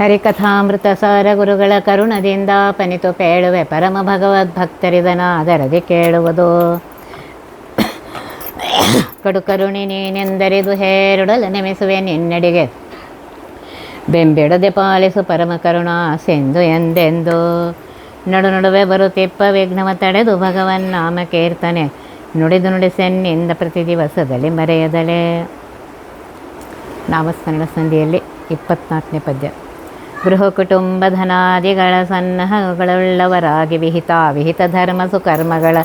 ಹರಿಕಥಾಮೃತ ಸಾರ ಗುರುಗಳ ಕರುಣದಿಂದ ಪನಿತು ಪೇಳುವೆ ಪರಮ ಭಗವದ್ಭಕ್ತರಿದನಾದರದಿ ಕೇಳುವುದು. ಕಡು ಕರುಣಿ ನೀನೆಂದರಿದು ಹೇರುಡಲ ನೆಮೆಸುವೆ ನಿನ್ನಡಿಗೆ ಬೆಂಬಿಡದೆ ಪಾಲಿಸು ಪರಮ ಕರುಣಾ ಸಿಂಧು ಎಂದೆಂದು. ನಡು ನಡುವೆ ಬರುತ್ತಿಪ್ಪ ವಿಘ್ನವ ತಡೆದು ಭಗವನ್ ನಾಮ ಕೀರ್ತನೆ ನುಡಿದು ನುಡಿಸೆನ್ನಿಂದ ಪ್ರತಿ ದಿವಸದಲ್ಲಿ ಮರೆಯದಲೇ. ನಾಮಸ್ಮರಣ ಸಂಧಿಯಲ್ಲಿ 24ನೇ ಪದ್ಯ. ಗೃಹ ಕುಟುಂಬ ಧನಾದಿಗಳ ಸನ್ನಹಗಳುಳ್ಳವರಾಗಿ ವಿಹಿತ ಧರ್ಮ ಸುಕರ್ಮಗಳ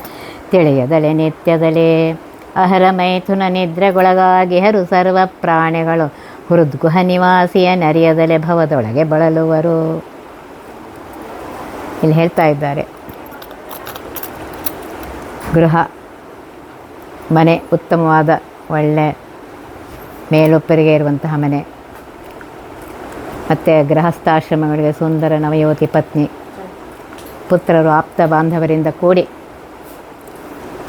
ತಿಳಿಯದಲೆ ನಿತ್ಯದಲೇ. ಅಹರ ಮೈಥುನ ನಿದ್ರೆಗೊಳಗಾಗಿ ಹರು ಸರ್ವ ಪ್ರಾಣಿಗಳು ಹೃದ್ಗುಹ ನಿವಾಸಿಯ ನರಿಯದಲೆ ಭವದೊಳಗೆ ಬಳಲುವರು. ಇಲ್ಲಿ ಹೇಳ್ತಾ ಇದ್ದಾರೆ, ಗೃಹ ಮನೆ, ಉತ್ತಮವಾದ ಒಳ್ಳೆ ಮೇಲೊಪ್ಪರಿಗೆ ಇರುವಂತಹ ಮನೆ, ಮತ್ತು ಗೃಹಸ್ಥಾಶ್ರಮಗಳಿಗೆ ಸುಂದರ ನವಯುವತಿ ಪತ್ನಿ, ಪುತ್ರರು, ಆಪ್ತ ಬಾಂಧವರಿಂದ ಕೂಡಿ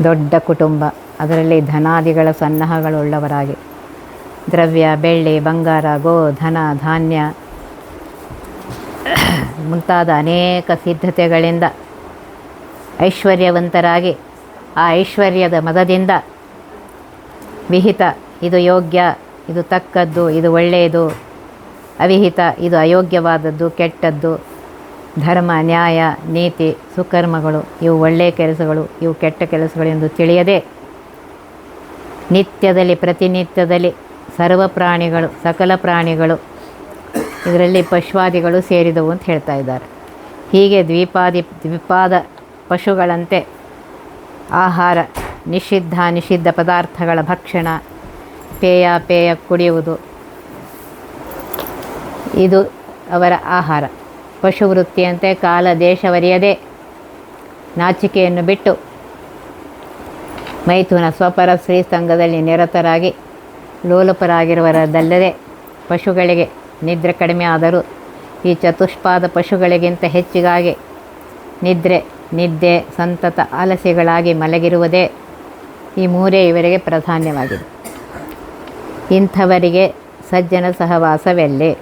ದೊಡ್ಡ ಕುಟುಂಬ, ಅದರಲ್ಲಿ ಧನಾದಿಗಳ ಸನ್ನಹಗಳುಳ್ಳವರಾಗಿ ದ್ರವ್ಯ, ಬೆಳ್ಳಿ, ಬಂಗಾರ, ಗೋ, ಧನ, ಧಾನ್ಯ ಮುಂತಾದ ಅನೇಕ ಸಿದ್ಧತೆಗಳಿಂದ ಐಶ್ವರ್ಯವಂತರಾಗಿ ಆ ಐಶ್ವರ್ಯದ ಮದದಿಂದ ವಿಹಿತ ಇದು ಯೋಗ್ಯ, ಇದು ತಕ್ಕದ್ದು, ಇದು ಒಳ್ಳೆಯದು, ಅವಿಹಿತ ಇದು ಅಯೋಗ್ಯವಾದದ್ದು, ಕೆಟ್ಟದ್ದು, ಧರ್ಮ, ನ್ಯಾಯ, ನೀತಿ, ಸುಕರ್ಮಗಳು ಇವು ಒಳ್ಳೆಯ ಕೆಲಸಗಳು, ಇವು ಕೆಟ್ಟ ಕೆಲಸಗಳೆಂದು ತಿಳಿಯದೆ ನಿತ್ಯದಲ್ಲಿ ಪ್ರತಿನಿತ್ಯದಲ್ಲಿ ಸರ್ವ ಪ್ರಾಣಿಗಳು, ಸಕಲ ಪ್ರಾಣಿಗಳು, ಇದರಲ್ಲಿ ಪಶುವಾದಿಗಳು ಸೇರಿದವು ಅಂತ ಹೇಳ್ತಾ ಇದ್ದಾರೆ. ಹೀಗೆ ದ್ವಿಪಾದ ಪಶುಗಳಂತೆ ಆಹಾರ, ನಿಷಿದ್ಧ ಪದಾರ್ಥಗಳ ಭಕ್ಷಣ, ಪೇಯ ಕುಡಿಯುವುದು ಇದು ಅವರ ಆಹಾರ. ಪಶುವೃತ್ತಿಯಂತೆ ಕಾಲ ದೇಶವರಿಯದೆ ನಾಚಿಕೆಯನ್ನು ಬಿಟ್ಟು ಮೈಥುನ ಸ್ವಪರ ಸ್ತ್ರೀ ಸಂಘದಲ್ಲಿ ನಿರತರಾಗಿ ಲೋಲುಪರಾಗಿರುವರದಲ್ಲದೆ ಪಶುಗಳಿಗೆ ನಿದ್ರೆ ಕಡಿಮೆ ಆದರೂ ಈ ಚತುಷ್ಪಾದ ಪಶುಗಳಿಗಿಂತ ಹೆಚ್ಚಿಗಾಗಿ ನಿದ್ದೆ ಸಂತತ ಆಲಸ್ಯಗಳಾಗಿ ಮಲಗಿರುವುದೇ ಈ ಮೂರೇ ಇವರಿಗೆ ಪ್ರಾಧಾನ್ಯವಾಗಿದೆ. ಇಂಥವರಿಗೆ ಸಜ್ಜನ ಸಹವಾಸವೆಲ್ಲಿ,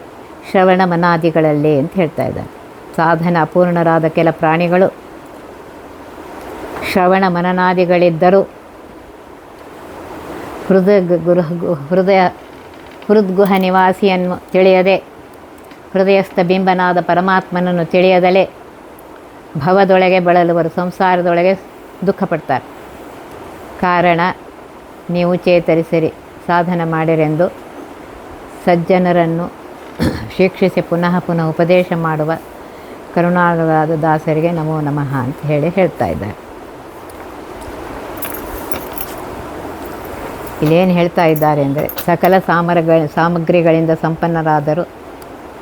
ಶ್ರವಣ ಮನಾದಿಗಳಲ್ಲಿ ಅಂತ ಹೇಳ್ತಾ ಇದ್ದಾರೆ. ಸಾಧನ ಅಪೂರ್ಣರಾದ ಕೆಲ ಪ್ರಾಣಿಗಳು ಶ್ರವಣ ಮನನಾದಿಗಳಿದ್ದರೂ ಹೃದ್ಗುಹ ನಿವಾಸಿಯನ್ನು ತಿಳಿಯದೆ, ಹೃದಯಸ್ಥ ಬಿಂಬನಾದ ಪರಮಾತ್ಮನನ್ನು ತಿಳಿಯದಲೇ ಭವದೊಳಗೆ ಬಳಲುವರು, ಸಂಸಾರದೊಳಗೆ ದುಃಖಪಡ್ತಾರೆ. ಕಾರಣ, ನೀವು ಚೇತರಿಸಿರಿ, ಸಾಧನ ಮಾಡಿರೆಂದು ಸಜ್ಜನರನ್ನು ಶಿಕ್ಷಿಸಿ ಪುನಃ ಉಪದೇಶ ಮಾಡುವ ಕರುಣಾಳವಾದ ದಾಸರಿಗೆ ನಮೋ ನಮಃ ಅಂತ ಹೇಳ್ತಾ ಇದ್ದಾರೆ. ಇಲ್ಲೇನು ಹೇಳ್ತಾ ಇದ್ದಾರೆ ಅಂದರೆ, ಸಕಲ ಸಾಮಗ್ರಿಗಳಿಂದ ಸಂಪನ್ನರಾದರೂ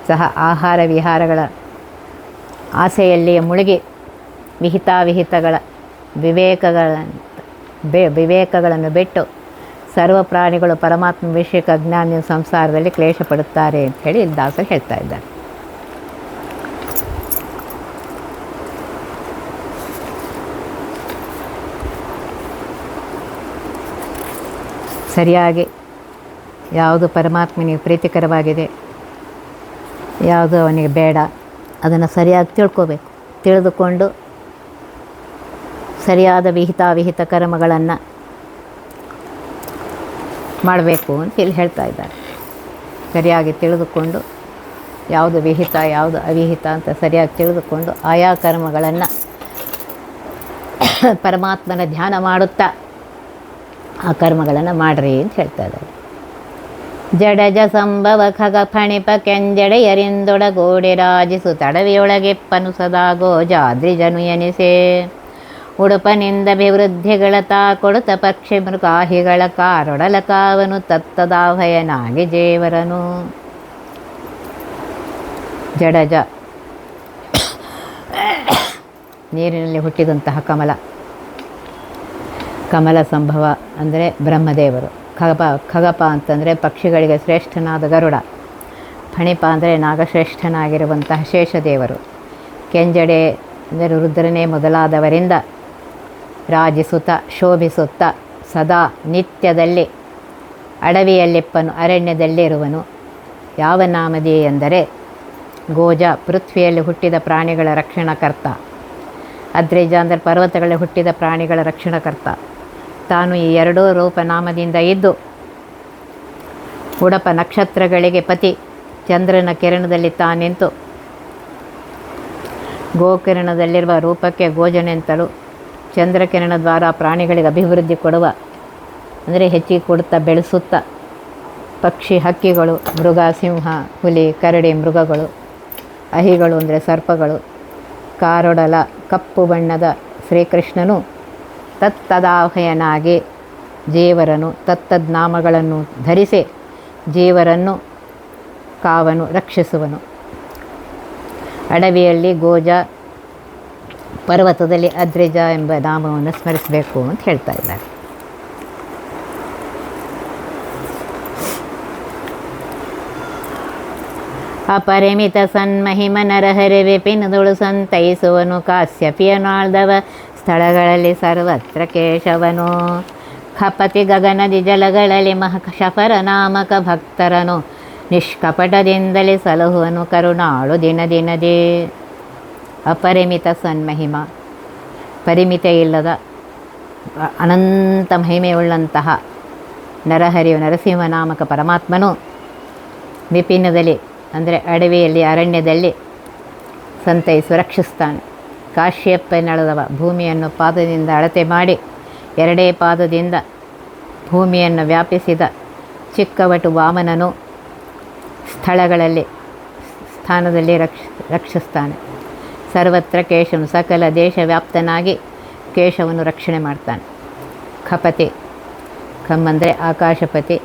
ಸಹ ಆಹಾರ ವಿಹಾರಗಳ ಆಸೆಯಲ್ಲಿಯೇ ಮುಳುಗಿ ವಿಹಿತಾವಿಹಿತಗಳ ವಿವೇಕಗಳನ್ನು ಬಿಟ್ಟು ಸರ್ವ ಪ್ರಾಣಿಗಳು ಪರಮಾತ್ಮ ವಿಷಯಕ ಅಜ್ಞಾನ ಸಂಸಾರದಲ್ಲಿ ಕ್ಲೇಶ ಪಡುತ್ತಾರೆ ಅಂತ ಹೇಳಿ ಇಲ್ಲಿ ದಾಸರು ಹೇಳ್ತಾ ಇದ್ದಾರೆ. ಸರಿಯಾಗಿ ಯಾವುದು ಪರಮಾತ್ಮನಿಗೆ ಪ್ರೀತಿಕರವಾಗಿದೆ, ಯಾವುದು ಅವನಿಗೆ ಬೇಡ, ಅದನ್ನು ಸರಿಯಾಗಿ ತಿಳ್ಕೋಬೇಕು. ತಿಳಿದುಕೊಂಡು ಸರಿಯಾದ ವಿಹಿತ ಕರ್ಮಗಳನ್ನು ಮಾಡಬೇಕು ಅಂತ ಇಲ್ಲಿ ಹೇಳ್ತಾ ಇದ್ದಾರೆ. ಸರಿಯಾಗಿ ತಿಳಿದುಕೊಂಡು ಯಾವುದು ವಿಹಿತ ಯಾವುದು ಅವಿಹಿತ ಅಂತ ಸರಿಯಾಗಿ ತಿಳಿದುಕೊಂಡು ಆಯಾ ಕರ್ಮಗಳನ್ನು ಪರಮಾತ್ಮನ ಧ್ಯಾನ ಮಾಡುತ್ತಾ ಆ ಕರ್ಮಗಳನ್ನು ಮಾಡ್ರಿ ಅಂತ ಹೇಳ್ತಾ ಇದ್ದಾರೆ. ಜಡಜ ಸಂಭವ ಖಗ ಫಣಿಪ ಕೆಂಜಡೆಯರಿಂದೊಡಗೂಡಿ ರಾಜಿಸು ತಡವಿಯೊಳಗೆಪ್ಪನು ಸದಾ ಗೋಜಾದ್ರಿ ಜನು ಎನಿಸೆ. ಉಡುಪನಿಂದ ಅಭಿವೃದ್ಧಿಗಳ ತಾ ಕೊಡುತ್ತ ಪಕ್ಷಿ ಮೃಗಾಹಿಗಳ ಕಾರೊಡಲ ಕಾವನು ತತ್ತದಾಭಯನಾಗಿ ಜೇವರನು. ಜಡಜ ನೀರಿನಲ್ಲಿ ಹುಟ್ಟಿದಂತಹ ಕಮಲ ಸಂಭವ ಅಂದರೆ ಬ್ರಹ್ಮದೇವರು. ಖಗಪ ಅಂತಂದರೆ ಪಕ್ಷಿಗಳಿಗೆ ಶ್ರೇಷ್ಠನಾದ ಗರುಡ. ಫಣಿಪ ಅಂದರೆ ನಾಗಶ್ರೇಷ್ಠನಾಗಿರುವಂತಹ ಶೇಷದೇವರು. ಕೆಂಜಡೆ ಅಂದರೆ ರುದ್ರನೇ ಮೊದಲಾದವರಿಂದ ರಾಜಿಸುತ್ತ ಶೋಭಿಸುತ್ತ ಸದಾ ನಿತ್ಯದಲ್ಲಿ ಅಡವಿಯಲ್ಲಿಪ್ಪನು, ಅರಣ್ಯದಲ್ಲಿರುವನು. ಯಾವ ನಾಮದಿ ಎಂದರೆ ಗೋಜ ಪೃಥ್ವಿಯಲ್ಲಿ ಹುಟ್ಟಿದ ಪ್ರಾಣಿಗಳ ರಕ್ಷಣಕರ್ತ. ಅದ್ರಿಜ ಅಂದರೆ ಪರ್ವತಗಳಲ್ಲಿ ಹುಟ್ಟಿದ ಪ್ರಾಣಿಗಳ ರಕ್ಷಣಕರ್ತ. ತಾನು ಈ ಎರಡೂ ರೂಪನಾಮದಿಂದ ಇದ್ದು ಉಡಪ ನಕ್ಷತ್ರಗಳಿಗೆ ಪತಿ. ಚಂದ್ರನ ಕಿರಣದಲ್ಲಿ ತಾನಿಂತು ಗೋಕಿರಣದಲ್ಲಿರುವ ರೂಪಕ್ಕೆ ಗೋಜನೆಂತಲೂ, ಚಂದ್ರಕಿರಣ ದ್ವಾರ ಪ್ರಾಣಿಗಳಿಗೆ ಅಭಿವೃದ್ಧಿ ಕೊಡುವ ಅಂದರೆ ಹೆಚ್ಚಿಗೆ ಕೊಡುತ್ತಾ ಬೆಳೆಸುತ್ತಾ ಪಕ್ಷಿ ಹಕ್ಕಿಗಳು, ಮೃಗ ಸಿಂಹ, ಹುಲಿ, ಕರಡಿ ಮೃಗಗಳು, ಅಹಿಗಳು ಅಂದರೆ ಸರ್ಪಗಳು, ಕಾರೊಡಲ ಕಪ್ಪು ಬಣ್ಣದ ಶ್ರೀಕೃಷ್ಣನು ತತ್ತದಾಹಯನಾಗಿ ಜೀವರನು ತತ್ತದ್ನಾಮಗಳನ್ನು ಧರಿಸಿ ಜೀವರನ್ನು ಕಾವನು ರಕ್ಷಿಸುವನು. ಅಡವಿಯಲ್ಲಿ ಗೋಜ, ಪರ್ವತದಲ್ಲಿ ಅದ್ರಿಜ ಎಂಬ ನಾಮವನ್ನು ಸ್ಮರಿಸಬೇಕು ಅಂತ ಹೇಳ್ತಾ ಇದ್ದಾರೆ. ಅಪರಿಮಿತ ಸನ್ಮಹಿಮ ನರಹರಿ ವಿಪಿನದೊಳು ಸಂತೈಸುವನು. ಕಾಶ್ಯಪಿಯನಾಳ್ದವ ಸ್ಥಳಗಳಲ್ಲಿ ಸರ್ವತ್ರ ಕೇಶವನು. ಖಪತಿ ಗಗನದಿ ಜಲಗಳಲ್ಲಿ ಶಫರ ನಾಮಕ ಭಕ್ತರನು. ನಿಷ್ಕಪಟದಿಂದಲೇ ಸಲಹುವನು ಕರುಣಾಳು ದಿನ ದಿನದೇ. ಅಪರಿಮಿತ ಸನ್ಮಹಿಮ, ಪರಿಮಿತ ಇಲ್ಲದ ಅನಂತ ಮಹಿಮೆಯುಳ್ಳಂತಹ ನರಹರಿಯು ನರಸಿಂಹನಾಮಕ ಪರಮಾತ್ಮನು ವಿಪಿನದಲ್ಲಿ ಅಂದರೆ ಅಡವಿಯಲ್ಲಿ ಅರಣ್ಯದಲ್ಲಿ ಸಂತೈಸು ರಕ್ಷಿಸ್ತಾನೆ. ಕಾಶ್ಯಪನೆಳೆದವ ಭೂಮಿಯನ್ನು ಪಾದದಿಂದ ಅಳತೆ ಮಾಡಿ ಎರಡೇ ಪಾದದಿಂದ ಭೂಮಿಯನ್ನು ವ್ಯಾಪಿಸಿದ ಚಿಕ್ಕವಟು ವಾಮನನು ಸ್ಥಾನದಲ್ಲಿ ರಕ್ಷಿಸ್ತಾನೆ. ಸರ್ವತ್ರ ಕೇಶವನು ಸಕಲ ದೇಶವ್ಯಾಪ್ತನಾಗಿ ಕೇಶವನ್ನು ರಕ್ಷಣೆ ಮಾಡ್ತಾನೆ. ಖಪತಿ, ಖಮ್ ಅಂದರೆ ಆಕಾಶಪತಿ,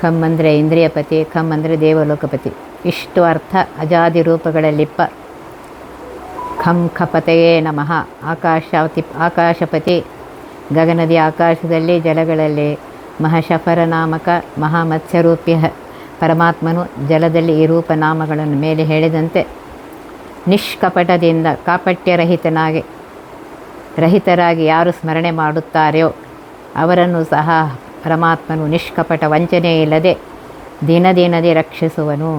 ಖಮ್ ಅಂದರೆ ಇಂದ್ರಿಯಪತಿ, ಖಮ್ ಅಂದರೆ ದೇವಲೋಕಪತಿ. ಇಷ್ಟು ಅರ್ಥ ಅಜಾದಿ ರೂಪಗಳಲ್ಲಿಪ್ಪ ಖಂ ಖಪತೆಯೇ ನಮಃ. ಆಕಾಶಪತಿ ಗಗನದಿ ಆಕಾಶದಲ್ಲಿ ಜಲಗಳಲ್ಲಿ ಮಹಾಶಫರ ನಾಮಕ ಮಹಾಮತ್ಸ್ಯರೂಪಿ ಪರಮಾತ್ಮನು ಜಲದಲ್ಲಿ ಈ ರೂಪನಾಮಗಳನ್ನು ಮೇಲೆ ಹೇಳಿದಂತೆ ನಿಷ್ಕಪಟದಿಂದ ರಹಿತರಾಗಿ ಯಾರು ಸ್ಮರಣೆ ಮಾಡುತ್ತಾರೆಯೋ ಅವರನ್ನು ಸಹ ಪರಮಾತ್ಮನು ನಿಷ್ಕಪಟ ವಂಚನೆ ಇಲ್ಲದೆ ದಿನದಿನದೇ ರಕ್ಷಿಸುವನು,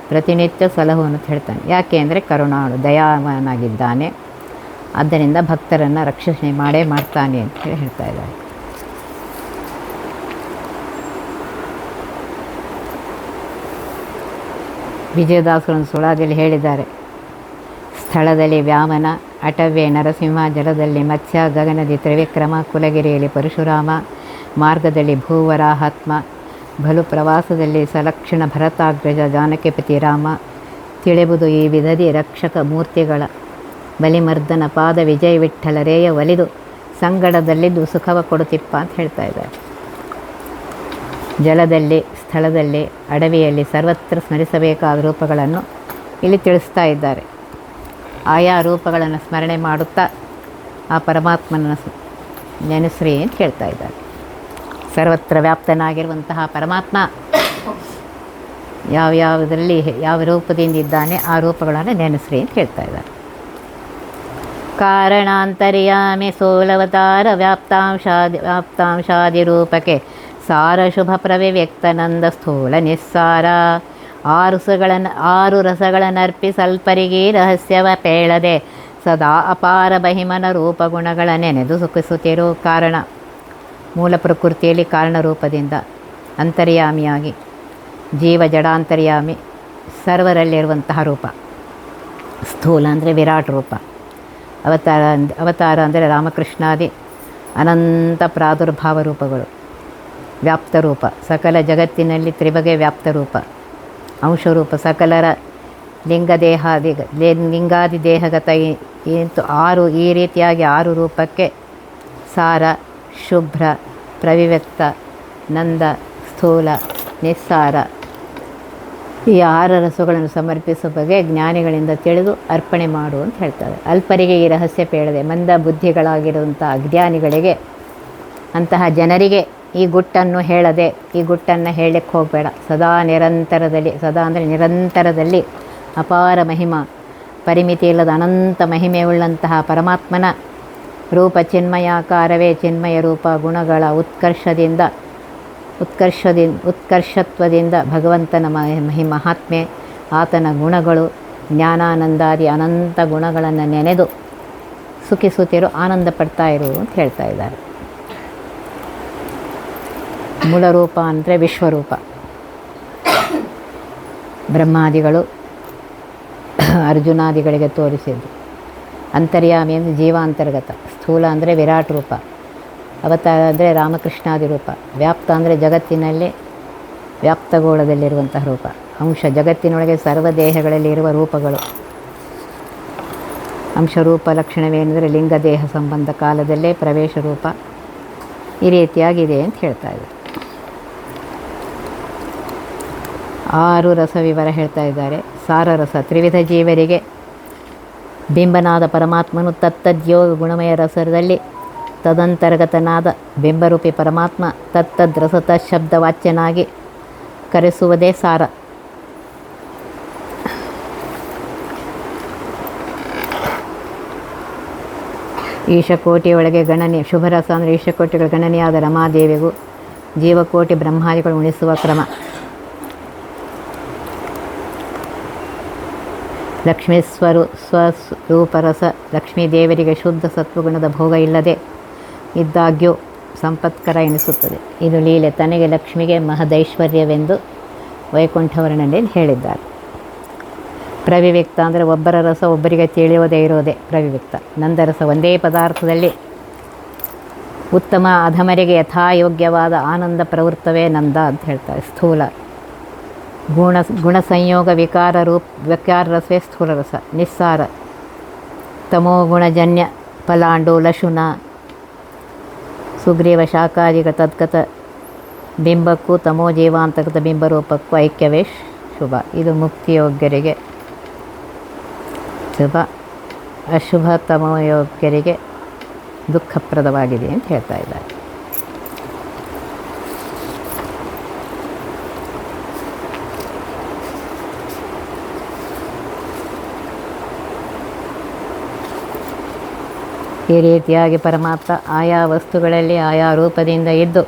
ಪ್ರತಿನಿತ್ಯ ಸಲಹುವನು ಅಂತ ಹೇಳ್ತಾನೆ. ಯಾಕೆ ಅಂದರೆ ಕರುಣಾಳು ದಯಾಮನಾಗಿದ್ದಾನೆ, ಆದ್ದರಿಂದ ಭಕ್ತರನ್ನು ರಕ್ಷಣೆ ಮಾಡೇ ಮಾಡ್ತಾನೆ ಅಂತ ಹೇಳ್ತಾ ಇದ್ದಾರೆ. ವಿಜಯದಾಸರನ್ನು ಸುಳಾದಲ್ಲಿ ಹೇಳಿದ್ದಾರೆ. ಸ್ಥಳದಲ್ಲಿ ವ್ಯಾಮನ, ಅಟವ್ಯ ನರಸಿಂಹ, ಜಲದಲ್ಲಿ ಮತ್ಸ್ಯ, ಗಗನದಿ ತ್ರಿವಿಕ್ರಮ, ಕುಲಗಿರಿಯಲ್ಲಿ ಪರಶುರಾಮ, ಮಾರ್ಗದಲ್ಲಿ ಭೂವರಾಹಾತ್ಮ, ಬಲು ಪ್ರವಾಸದಲ್ಲಿ ಸಲಕ್ಷಣ ಭರತಾಗ್ರಜ ಜಾನಕಿಪತಿ ರಾಮ. ತಿಳಿಬುದು ಈ ವಿಧದಿ ರಕ್ಷಕ ಮೂರ್ತಿಗಳ ಬಲಿಮರ್ದನ ಪಾದ ವಿಜಯ ವಿಠ್ಠಲರೇಯ ಒಲಿದು ಸಂಗಡದಲ್ಲಿದ್ದು ಸುಖವ ಕೊಡುತ್ತಿಪ್ಪ ಅಂತ ಹೇಳ್ತಾ ಇದ್ದಾರೆ. ಜಲದಲ್ಲಿ, ಸ್ಥಳದಲ್ಲಿ, ಅಡವಿಯಲ್ಲಿ ಸರ್ವತ್ರ ಸ್ಮರಿಸಬೇಕಾದ ರೂಪಗಳನ್ನು ಇಲ್ಲಿ ತಿಳಿಸ್ತಾ ಇದ್ದಾರೆ. ಆಯಾ ರೂಪಗಳನ್ನು ಸ್ಮರಣೆ ಮಾಡುತ್ತಾ ಆ ಪರಮಾತ್ಮನ ನೆನೆಸ್ರಿ ಅಂತ ಹೇಳ್ತಾ ಇದ್ದಾರೆ. ಸರ್ವತ್ರ ವ್ಯಾಪ್ತನಾಗಿರುವಂತಹ ಪರಮಾತ್ಮ ಯಾವುದರಲ್ಲಿ ಯಾವ ರೂಪದಿಂದ ಇದ್ದಾನೆ ಆ ರೂಪಗಳನ್ನು ನೆನೆಸ್ರಿ ಅಂತ ಹೇಳ್ತಾ ಇದ್ದಾರೆ. ಕಾರಣಾಂತರ್ಯಾಮಿ ಸೋಲವತಾರ ವ್ಯಾಪ್ತಾಂಶಾದಿ ರೂಪಕ್ಕೆ ಸಾರ ಶುಭ ಪ್ರವಿವ್ಯಕ್ತನಂದ ಸ್ಥೂಲ ನಿಸ್ಸಾರ. ಆರು ರಸಗಳನ್ನರ್ಪಿ ಸಲ್ಪರಿಗೆ ರಹಸ್ಯವ ಪೇಳದೆ ಸದಾ ಅಪಾರ ಬಹಿಮನ ರೂಪಗುಣಗಳ ನೆನೆದು ಸುಖಿಸುತ್ತಿರು. ಕಾರಣ, ಮೂಲ ಪ್ರಕೃತಿಯಲ್ಲಿ ಕಾರಣರೂಪದಿಂದ ಅಂತರ್ಯಾಮಿಯಾಗಿ ಜೀವ ಜಡಾಂತರ್ಯಾಮಿ ಸರ್ವರಲ್ಲಿರುವಂತಹ ರೂಪ. ಸ್ಥೂಲ ಅಂದರೆ ವಿರಾಟ್ ರೂಪ. ಅವತಾರ ಅಂದರೆ ರಾಮಕೃಷ್ಣಾದಿ ಅನಂತ ಪ್ರಾದುರ್ಭಾವ ರೂಪಗಳು. ವ್ಯಾಪ್ತರೂಪ, ಸಕಲ ಜಗತ್ತಿನಲ್ಲಿ ತ್ರಿಬಗೆ ವ್ಯಾಪ್ತರೂಪ. ಅಂಶರೂಪ, ಸಕಲರ ಲಿಂಗಾದಿ ದೇಹಗತ ಇಂತು ಈ ರೀತಿಯಾಗಿ 6 ರೂಪಕ್ಕೆ ಸಾರ, ಶುಭ್ರ, ಪ್ರವಿವ್ಯಕ್ತ, ನಂದ, ಸ್ಥೂಲ, ನಿಸ್ಸಾರ ಈ 6 ರಸಗಳನ್ನು ಸಮರ್ಪಿಸುವ ಬಗೆ ಜ್ಞಾನಿಗಳಿಂದ ತಿಳಿದು ಅರ್ಪಣೆ ಮಾಡು ಅಂತ ಹೇಳ್ತಾರೆ. ಅಲ್ಪರಿಗೆ ಈ ರಹಸ್ಯ ಪೇಳದೆ, ಮಂದ ಬುದ್ಧಿಗಳಾಗಿರುವಂಥ ಅಜ್ಞಾನಿಗಳಿಗೆ, ಅಂತಹ ಜನರಿಗೆ ಈ ಗುಟ್ಟನ್ನು ಹೇಳದೆ, ಈ ಗುಟ್ಟನ್ನು ಹೇಳಕ್ಕೆ ಹೋಗಬೇಡ. ಸದಾ ಅಂದರೆ ನಿರಂತರದಲ್ಲಿ ಅಪಾರ ಮಹಿಮಾ, ಪರಿಮಿತಿ ಇಲ್ಲದ ಅನಂತ ಮಹಿಮೆಯುಳ್ಳಂತಹ ಪರಮಾತ್ಮನ ರೂಪ ಚಿನ್ಮಯಾಕಾರವೇ ಚಿನ್ಮಯ ರೂಪ. ಗುಣಗಳ ಉತ್ಕರ್ಷತ್ವದಿಂದ ಭಗವಂತನ ಮಹಾತ್ಮೆ, ಆತನ ಗುಣಗಳು ಜ್ಞಾನಾನಂದಾದಿ ಅನಂತ ಗುಣಗಳನ್ನು ನೆನೆದು ಸುಖಿಸುತ್ತಿರು, ಆನಂದ ಪಡ್ತಾ ಇರು ಅಂತ ಹೇಳ್ತಾ ಇದ್ದಾರೆ. ಮೂಲರೂಪ ಅಂದರೆ ವಿಶ್ವರೂಪ. ಬ್ರಹ್ಮಾದಿಗಳು ಅರ್ಜುನಾದಿಗಳಿಗೆ ತೋರಿಸಿದ್ದು. ಅಂತರ್ಯಾಮಿ ಅಂದರೆ ಜೀವಾಂತರ್ಗತ. ಸ್ಥೂಲ ಅಂದರೆ ವಿರಾಟ್ ರೂಪ. ಅವತಾರ ಅಂದರೆ ರಾಮಕೃಷ್ಣಾದಿ ರೂಪ. ವ್ಯಾಪ್ತ ಅಂದರೆ ಜಗತ್ತಿನಲ್ಲಿ ವ್ಯಾಪ್ತಗೋಳದಲ್ಲಿರುವಂತಹ ರೂಪ. ಅಂಶ ಜಗತ್ತಿನೊಳಗೆ ಸರ್ವದೇಹಗಳಲ್ಲಿ ಇರುವ ರೂಪಗಳು. ಅಂಶರೂಪ ಲಕ್ಷಣವೇನೆಂದರೆ ಲಿಂಗದೇಹ ಸಂಬಂಧ ಕಾಲದಲ್ಲೇ ಪ್ರವೇಶ ರೂಪ. ಈ ರೀತಿಯಾಗಿದೆ ಅಂತ ಹೇಳ್ತಾ ಇದ್ದಾರೆ. 6 ರಸ ವಿವರ ಹೇಳ್ತಾ ಇದ್ದಾರೆ. ಸಾರರಸ ತ್ರಿವಿಧ ಜೀವರಿಗೆ ಬಿಂಬನಾದ ಪರಮಾತ್ಮನು ತತ್ತದ್ಯೋಗ ಗುಣಮಯ ರಸದಲ್ಲಿ ತದಂತರ್ಗತನಾದ ಬಿಂಬರೂಪಿ ಪರಮಾತ್ಮ ತತ್ತದ್ರಸತ ಶಬ್ದವಾಚ್ಯನಾಗಿ ಕರೆಸುವುದೇ ಸಾರ. ಈಶಕೋಟಿಯೊಳಗೆ ಗಣನೀಯ ಶುಭರಸ ಅಂದರೆ ಈಶಕೋಟಿಗಳ ಗಣನೀಯಾದ ರಮಾದೇವಿಗೂ ಜೀವಕೋಟಿ ಬ್ರಹ್ಮಾದಿಗಳು ಉಣಿಸುವ ಕ್ರಮ. ಲಕ್ಷ್ಮೀ ಸ್ವರೂಪರಸ ಲಕ್ಷ್ಮೀದೇವರಿಗೆ ಶುದ್ಧ ಸತ್ವಗುಣದ ಭೋಗ ಇಲ್ಲದೆ ಇದ್ದಾಗ್ಯೂ ಸಂಪತ್ಕರ ಎನಿಸುತ್ತದೆ. ಇದು ಲೀಲೆ. ತನಗೆ ಲಕ್ಷ್ಮಿಗೆ ಮಹದೈಶ್ವರ್ಯವೆಂದು ವೈಕುಂಠವರ್ಣನೆಯಲ್ಲಿ ಹೇಳಿದ್ದಾರೆ. ಪ್ರವಿವಿಕ್ತ ಅಂದರೆ ಒಬ್ಬರ ರಸ ಒಬ್ಬರಿಗೆ ತಿಳಿಯೋದೇ ಇರೋದೇ ಪ್ರವಿವಿಕ್ತ. ನಂದರಸ ಒಂದೇ ಪದಾರ್ಥದಲ್ಲಿ ಉತ್ತಮ ಅಧಮರಿಗೆ ಯಥಾಯೋಗ್ಯವಾದ ಆನಂದ ಪ್ರವೃತ್ತವೇ ನಂದ ಅಂತ ಹೇಳ್ತಾರೆ. ಸ್ಥೂಲ ಗುಣ ಸಂಯೋಗ ವಿಕಾರ ರಸವೇ ಸ್ಥೂಲ ರಸ. ನಿಸ್ಸಾರ ತಮೋಗುಣಜನ್ಯ ಫಲಾಂಡು ಲಶುನ ಸುಗ್ರೀವ ಶಾಖಾದಿಗ ತದ್ಗತ ಬಿಂಬಕ್ಕೂ ತಮೋ ಜೀವಾಂತರ್ಗತ ಬಿಂಬರೂಪಕ್ಕೂ ಐಕ್ಯವೇ ಶುಭ. ಇದು ಮುಕ್ತಿಯೋಗ್ಯರಿಗೆ ಶುಭ, ಅಶುಭ ತಮೋಯೋಗ್ಯರಿಗೆ ದುಃಖಪ್ರದವಾಗಿದೆ ಅಂತ ಹೇಳ್ತಾ ಇದ್ದಾರೆ. ಈ ರೀತಿಯಾಗಿ ಪರಮಾತ್ಮ ಆಯಾ ವಸ್ತುಗಳಲ್ಲಿ ಆಯಾ ರೂಪದಿಂದ ಇದ್ದು